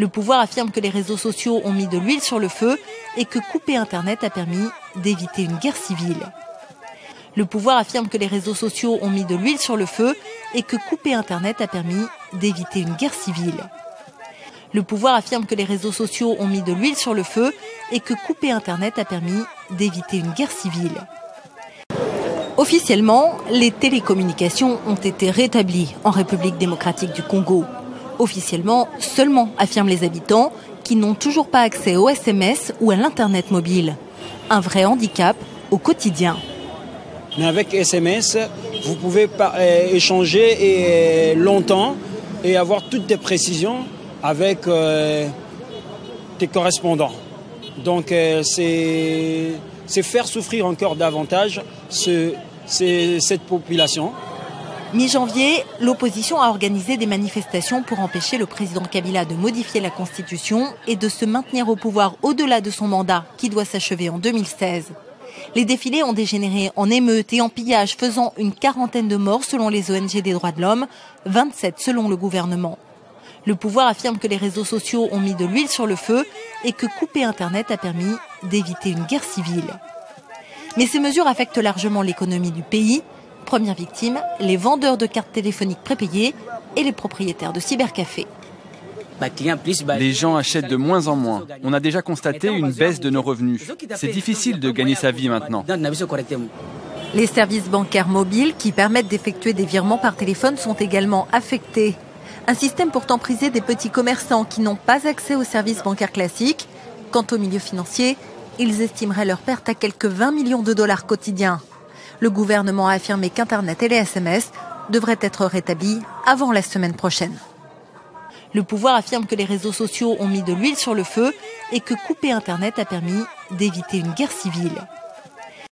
Le pouvoir affirme que les réseaux sociaux ont mis de l'huile sur le feu et que couper Internet a permis d'éviter une guerre civile. Le pouvoir affirme que les réseaux sociaux ont mis de l'huile sur le feu et que couper Internet a permis d'éviter une guerre civile. Le pouvoir affirme que les réseaux sociaux ont mis de l'huile sur le feu et que couper Internet a permis d'éviter une guerre civile. Officiellement, les télécommunications ont été rétablies en République démocratique du Congo. Officiellement, seulement, affirment les habitants, qui n'ont toujours pas accès aux SMS ou à l'Internet mobile. Un vrai handicap au quotidien. Mais avec SMS, vous pouvez échanger longtemps et avoir toutes tes précisions avec tes correspondants. Donc c'est faire souffrir encore davantage cette population. Mi-janvier, l'opposition a organisé des manifestations pour empêcher le président Kabila de modifier la Constitution et de se maintenir au pouvoir au-delà de son mandat, qui doit s'achever en 2016. Les défilés ont dégénéré en émeutes et en pillages, faisant une quarantaine de morts selon les ONG des droits de l'homme, 27 selon le gouvernement. Le pouvoir affirme que les réseaux sociaux ont mis de l'huile sur le feu et que couper Internet a permis d'éviter une guerre civile. Mais ces mesures affectent largement l'économie du pays. Première victime, les vendeurs de cartes téléphoniques prépayées et les propriétaires de cybercafés. Les gens achètent de moins en moins. On a déjà constaté une baisse de nos revenus. C'est difficile de gagner sa vie maintenant. Les services bancaires mobiles qui permettent d'effectuer des virements par téléphone sont également affectés. Un système pourtant prisé des petits commerçants qui n'ont pas accès aux services bancaires classiques. Quant au milieu financier, ils estimeraient leur perte à quelques 20 millions de dollars quotidiens. Le gouvernement a affirmé qu'Internet et les SMS devraient être rétablis avant la semaine prochaine. Le pouvoir affirme que les réseaux sociaux ont mis de l'huile sur le feu et que couper Internet a permis d'éviter une guerre civile.